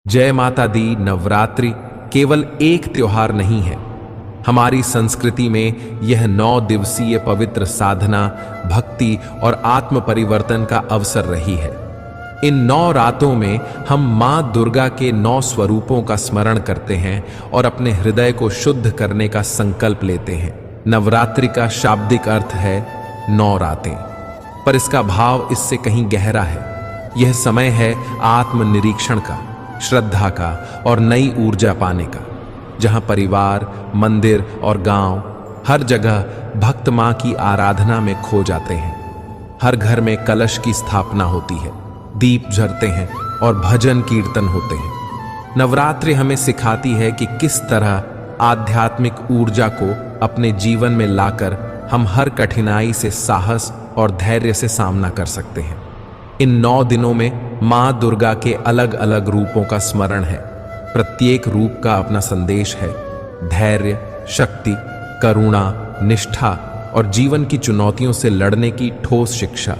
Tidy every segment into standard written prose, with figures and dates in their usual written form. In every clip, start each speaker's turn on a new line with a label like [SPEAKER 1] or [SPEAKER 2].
[SPEAKER 1] जय माता दी। नवरात्रि केवल एक त्योहार नहीं है, हमारी संस्कृति में यह 9 दिवसीय पवित्र साधना, भक्ति और आत्म परिवर्तन का अवसर रही है। इन 9 रातों में हम मां दुर्गा के 9 स्वरूपों का स्मरण करते हैं और अपने हृदय को शुद्ध करने का संकल्प लेते हैं। नवरात्रि का शाब्दिक अर्थ है 9 रातें, पर इसका भाव इससे कहीं गहरा है। यह समय है आत्मनिरीक्षण का, श्रद्धा का और नई ऊर्जा पाने का, जहां परिवार, मंदिर और गांव हर जगह भक्त मां की आराधना में खो जाते हैं। हर घर में कलश की स्थापना होती है, दीप जलते हैं और भजन कीर्तन होते हैं। नवरात्रि हमें सिखाती है कि किस तरह आध्यात्मिक ऊर्जा को अपने जीवन में लाकर हम हर कठिनाई से साहस और धैर्य से सामना कर सकते हैं। इन 9 दिनों में मां दुर्गा के अलग अलग रूपों का स्मरण है। प्रत्येक रूप का अपना संदेश है: धैर्य, शक्ति, करुणा, निष्ठा और जीवन की चुनौतियों से लड़ने की ठोस शिक्षा।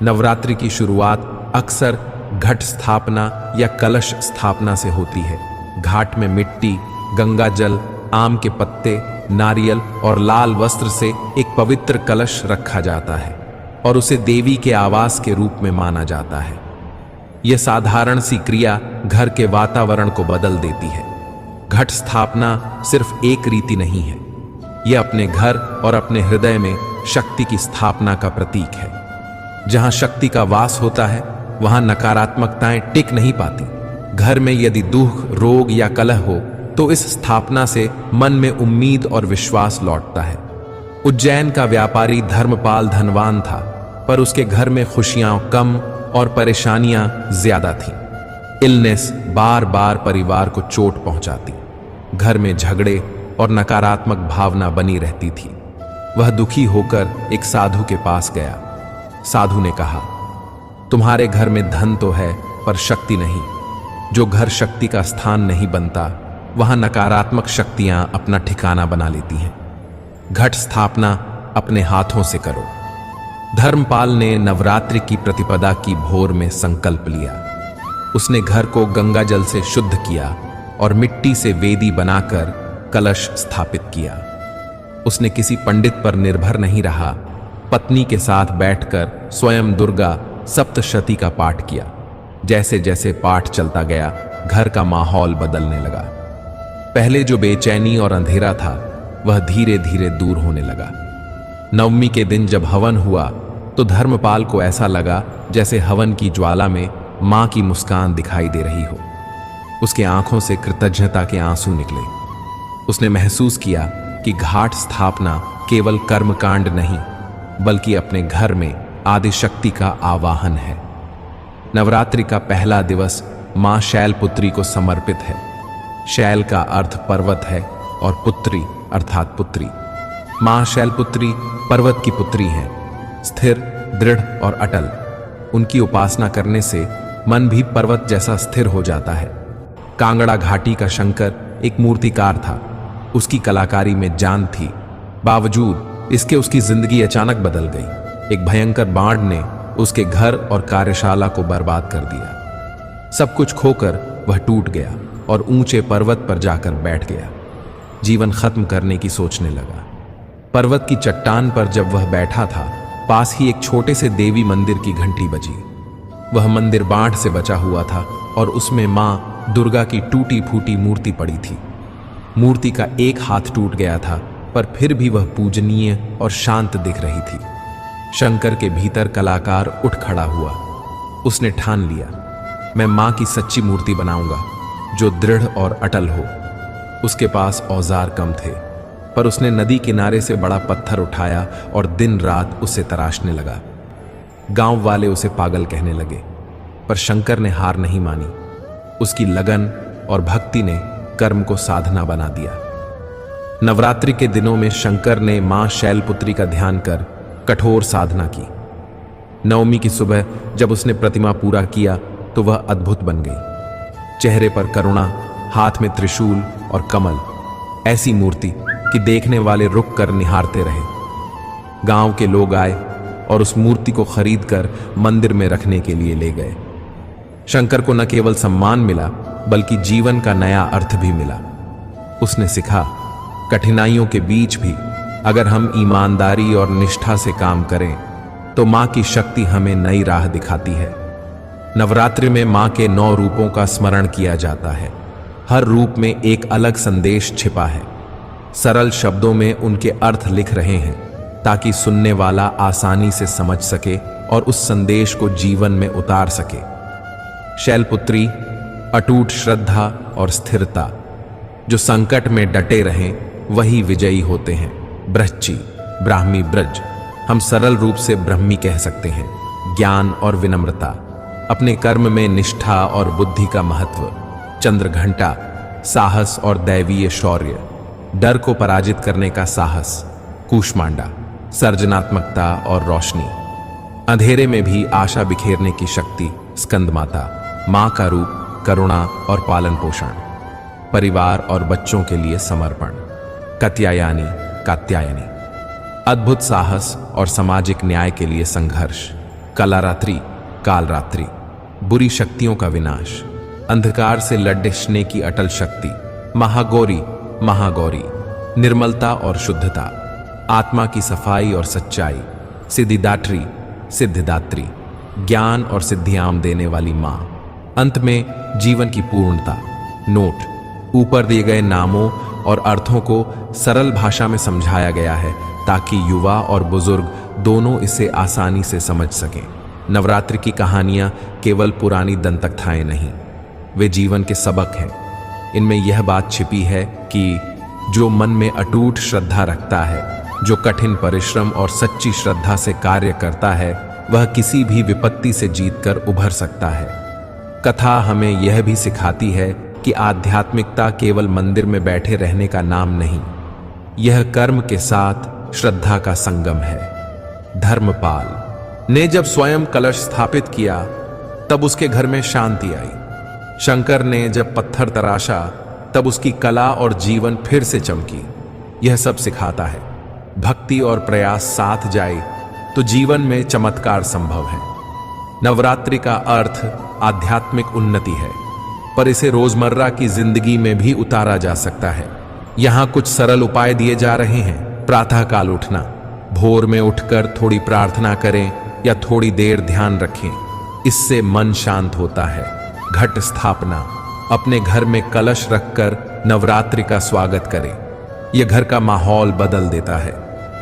[SPEAKER 1] नवरात्रि की शुरुआत अक्सर घट स्थापना या कलश स्थापना से होती है। घाट में मिट्टी, गंगा जल, आम के पत्ते, नारियल और लाल वस्त्र से एक पवित्र कलश रखा जाता है और उसे देवी के आवास के रूप में माना जाता है। यह साधारण सी क्रिया घर के वातावरण को बदल देती है। घट स्थापना सिर्फ एक रीति नहीं है, यह अपने घर और अपने हृदय में शक्ति की स्थापना का प्रतीक है। जहां शक्ति का वास होता है, वहां नकारात्मकताएं टिक नहीं पाती। घर में यदि दुख, रोग या कलह हो, तो इस स्थापना से मन में उम्मीद और विश्वास लौटता है। उज्जैन का व्यापारी धर्मपाल धनवान था, पर उसके घर में खुशियां कम और परेशानियां ज्यादा थीं। इलनेस बार बार परिवार को चोट पहुंचाती, घर में झगड़े और नकारात्मक भावना बनी रहती थी। वह दुखी होकर एक साधु के पास गया। साधु ने कहा, तुम्हारे घर में धन तो है, पर शक्ति नहीं। जो घर शक्ति का स्थान नहीं बनता, वहां नकारात्मक शक्तियां अपना ठिकाना बना लेती हैं। घट स्थापना अपने हाथों से करो। धर्मपाल ने नवरात्रि की प्रतिपदा की भोर में संकल्प लिया। उसने घर को गंगा जल से शुद्ध किया और मिट्टी से वेदी बनाकर कलश स्थापित किया। उसने किसी पंडित पर निर्भर नहीं रहा, पत्नी के साथ बैठकर स्वयं दुर्गा सप्तशती का पाठ किया। जैसे जैसे पाठ चलता गया, घर का माहौल बदलने लगा। पहले जो बेचैनी और अंधेरा था, वह धीरे धीरे दूर होने लगा। नवमी के दिन जब हवन हुआ, तो धर्मपाल को ऐसा लगा जैसे हवन की ज्वाला में मां की मुस्कान दिखाई दे रही हो। उसके आंखों से कृतज्ञता के आंसू निकले। उसने महसूस किया कि घाट स्थापना केवल कर्मकांड नहीं, बल्कि अपने घर में आदिशक्ति का आवाहन है। नवरात्रि का पहला दिवस मां शैलपुत्री को समर्पित है। शैल का अर्थ पर्वत है और पुत्री अर्थात पुत्री। मां शैलपुत्री पर्वत की पुत्री हैं, स्थिर, दृढ़ और अटल। उनकी उपासना करने से मन भी पर्वत जैसा स्थिर हो जाता है। कांगड़ा घाटी का शंकर एक मूर्तिकार था। उसकी कलाकारी में जान थी, बावजूद इसके उसकी जिंदगी अचानक बदल गई। एक भयंकर बाढ़ ने उसके घर और कार्यशाला को बर्बाद कर दिया। सब कुछ खोकर वह टूट गया और ऊंचे पर्वत पर जाकर बैठ गया। जीवन खत्म करने की सोचने लगा। पर्वत की चट्टान पर जब वह बैठा था, पास ही एक छोटे से देवी मंदिर की घंटी बजी। वह मंदिर बाढ़ से बचा हुआ था और उसमें मां दुर्गा की टूटी फूटी मूर्ति पड़ी थी। मूर्ति का एक हाथ टूट गया था, पर फिर भी वह पूजनीय और शांत दिख रही थी। शंकर के भीतर कलाकार उठ खड़ा हुआ। उसने ठान लिया, मैं मां की सच्ची मूर्ति बनाऊंगा, जो दृढ़ और अटल हो। उसके पास औजार कम थे, पर उसने नदी किनारे से बड़ा पत्थर उठाया और दिन रात उसे तराशने लगा। गांव वाले उसे पागल कहने लगे, पर शंकर ने हार नहीं मानी। उसकी लगन और भक्ति ने कर्म को साधना बना दिया। नवरात्रि के दिनों में शंकर ने मां शैलपुत्री का ध्यान कर कठोर साधना की। नवमी की सुबह जब उसने प्रतिमा पूरा किया, तो वह अद्भुत बन गई। चेहरे पर करुणा, हाथ में त्रिशूल और कमल, ऐसी मूर्ति कि देखने वाले रुक कर निहारते रहे। गांव के लोग आए और उस मूर्ति को खरीद कर मंदिर में रखने के लिए ले गए। शंकर को न केवल सम्मान मिला, बल्कि जीवन का नया अर्थ भी मिला। उसने सिखा, कठिनाइयों के बीच भी अगर हम ईमानदारी और निष्ठा से काम करें तो मां की शक्ति हमें नई राह दिखाती है। नवरात्रि में मां के 9 रूपों का स्मरण किया जाता है। हर रूप में एक अलग संदेश छिपा है। सरल शब्दों में उनके अर्थ लिख रहे हैं ताकि सुनने वाला आसानी से समझ सके और उस संदेश को जीवन में उतार सके। शैलपुत्री, अटूट श्रद्धा और स्थिरता। जो संकट में डटे रहें वही विजयी होते हैं। ब्रह्ची, ब्राह्मी ब्रज, हम सरल रूप से ब्रह्मी कह सकते हैं। ज्ञान और विनम्रता, अपने कर्म में निष्ठा और बुद्धि का महत्व। चंद्रघंटा, साहस और दैवीय शौर्य, डर को पराजित करने का साहस। कूष्मांडा, सर्जनात्मकता और रोशनी, अंधेरे में भी आशा बिखेरने की शक्ति। स्कंदमाता, मां का रूप, करुणा और पालन पोषण। परिवार और बच्चों के लिए समर्पण। कात्यायनी, कात्यायनी, अद्भुत साहस और सामाजिक न्याय के लिए संघर्ष। कालरात्रि, कालरात्रि, बुरी शक्तियों का विनाश। अंधकार से लड़ने की अटल शक्ति। महागौरी, महागौरी, निर्मलता और शुद्धता, आत्मा की सफाई और सच्चाई। सिद्धिदात्री, सिद्धिदात्री, ज्ञान और सिद्धियां देने वाली मां। अंत में जीवन की पूर्णता। नोट, ऊपर दिए गए नामों और अर्थों को सरल भाषा में समझाया गया है ताकि युवा और बुजुर्ग दोनों इसे आसानी से समझ सकें। नवरात्रि की कहानियां केवल पुरानी दंतकथाएं नहीं, वे जीवन के सबक हैं। इनमें यह बात छिपी है कि जो मन में अटूट श्रद्धा रखता है, जो कठिन परिश्रम और सच्ची श्रद्धा से कार्य करता है, वह किसी भी विपत्ति से जीतकर उभर सकता है। कथा हमें यह भी सिखाती है कि आध्यात्मिकता केवल मंदिर में बैठे रहने का नाम नहीं, यह कर्म के साथ श्रद्धा का संगम है। धर्मपाल ने जब स्वयं कलश स्थापित किया तब उसके घर में शांति आई। शंकर ने जब पत्थर तराशा तब उसकी कला और जीवन फिर से चमकी। यह सब सिखाता है, भक्ति और प्रयास साथ जाए तो जीवन में चमत्कार संभव है। नवरात्रि का अर्थ आध्यात्मिक उन्नति है, पर इसे रोजमर्रा की जिंदगी में भी उतारा जा सकता है। यहाँ कुछ सरल उपाय दिए जा रहे हैं। प्रातःकाल उठना, भोर में उठकर थोड़ी प्रार्थना करें या थोड़ी देर ध्यान रखें, इससे मन शांत होता है। घट स्थापना, अपने घर में कलश रखकर नवरात्रि का स्वागत करें, यह घर का माहौल बदल देता है।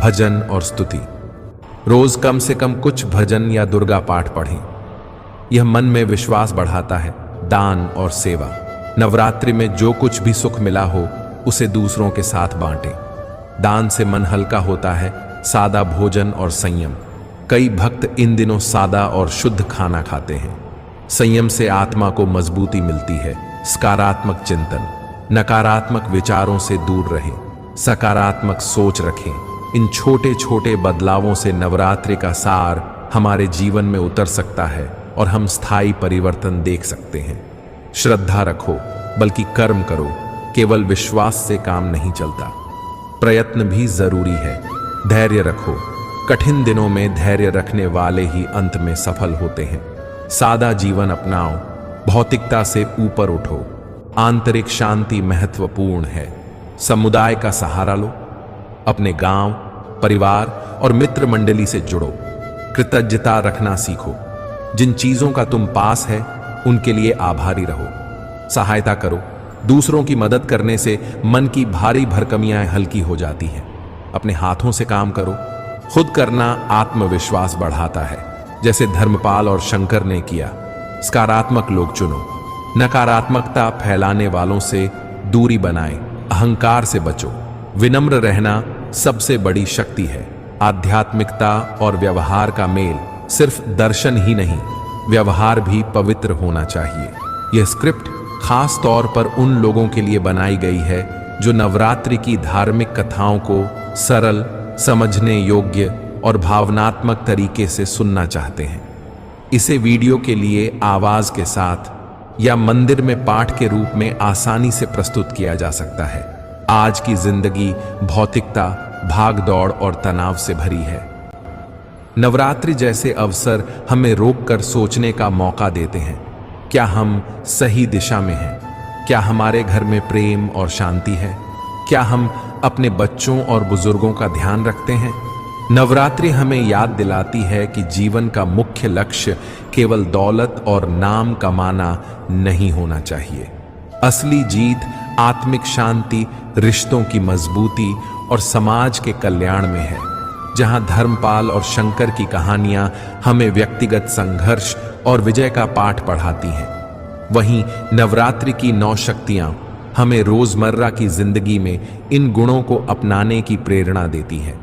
[SPEAKER 1] भजन और स्तुति, रोज कम से कम कुछ भजन या दुर्गा पाठ पढ़ें, यह मन में विश्वास बढ़ाता है। दान और सेवा, नवरात्रि में जो कुछ भी सुख मिला हो उसे दूसरों के साथ बांटें। दान से मन हल्का होता है। सादा भोजन और संयम, कई भक्त इन दिनों सादा और शुद्ध खाना खाते हैं। संयम से आत्मा को मजबूती मिलती है। सकारात्मक चिंतन, नकारात्मक विचारों से दूर रहें, सकारात्मक सोच रखें। इन छोटे छोटे बदलावों से नवरात्रि का सार हमारे जीवन में उतर सकता है और हम स्थायी परिवर्तन देख सकते हैं। श्रद्धा रखो बल्कि कर्म करो, केवल विश्वास से काम नहीं चलता, प्रयत्न भी जरूरी है। धैर्य रखो, कठिन दिनों में धैर्य रखने वाले ही अंत में सफल होते हैं। सादा जीवन अपनाओ, भौतिकता से ऊपर उठो, आंतरिक शांति महत्वपूर्ण है। समुदाय का सहारा लो, अपने गांव, परिवार और मित्र मंडली से जुड़ो। कृतज्ञता रखना सीखो, जिन चीजों का तुम पास है उनके लिए आभारी रहो। सहायता करो, दूसरों की मदद करने से मन की भारी भरकमियां हल्की हो जाती हैं। अपने हाथों से काम करो, खुद करना आत्मविश्वास बढ़ाता है, जैसे धर्मपाल और शंकर ने किया। सकारात्मक लोग चुनो, नकारात्मकता फैलाने वालों से दूरी बनाएं, अहंकार से बचो। विनम्र रहना सबसे बड़ी शक्ति है। आध्यात्मिकता और व्यवहार का मेल, सिर्फ दर्शन ही नहीं, व्यवहार भी पवित्र होना चाहिए। यह स्क्रिप्ट खास तौर पर उन लोगों के लिए बनाई गई है जो नवरात्रि की धार्मिक कथाओं को सरल, समझने योग्य और भावनात्मक तरीके से सुनना चाहते हैं। इसे वीडियो के लिए आवाज के साथ या मंदिर में पाठ के रूप में आसानी से प्रस्तुत किया जा सकता है। आज की जिंदगी भौतिकता, भागदौड़ और तनाव से भरी है। नवरात्रि जैसे अवसर हमें रोककर सोचने का मौका देते हैं, क्या हम सही दिशा में हैं? क्या हमारे घर में प्रेम और शांति है? क्या हम अपने बच्चों और बुजुर्गों का ध्यान रखते हैं? नवरात्रि हमें याद दिलाती है कि जीवन का मुख्य लक्ष्य केवल दौलत और नाम कमाना नहीं होना चाहिए। असली जीत आत्मिक शांति, रिश्तों की मजबूती और समाज के कल्याण में है। जहां धर्मपाल और शंकर की कहानियां हमें व्यक्तिगत संघर्ष और विजय का पाठ पढ़ाती हैं, वहीं नवरात्रि की 9 शक्तियां हमें रोजमर्रा की जिंदगी में इन गुणों को अपनाने की प्रेरणा देती हैं।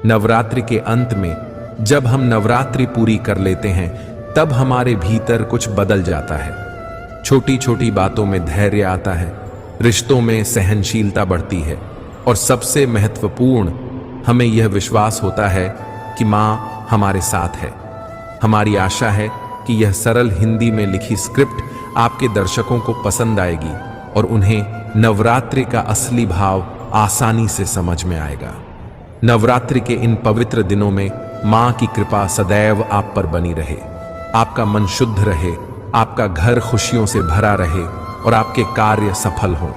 [SPEAKER 1] नवरात्रि के अंत में जब हम नवरात्रि पूरी कर लेते हैं, तब हमारे भीतर कुछ बदल जाता है। छोटी छोटी बातों में धैर्य आता है, रिश्तों में सहनशीलता बढ़ती है और सबसे महत्वपूर्ण, हमें यह विश्वास होता है कि माँ हमारे साथ है। हमारी आशा है कि यह सरल हिंदी में लिखी स्क्रिप्ट आपके दर्शकों को पसंद आएगी और उन्हें नवरात्रि का असली भाव आसानी से समझ में आएगा। नवरात्रि के इन पवित्र दिनों में माँ की कृपा सदैव आप पर बनी रहे। आपका मन शुद्ध रहे, आपका घर खुशियों से भरा रहे और आपके कार्य सफल हों।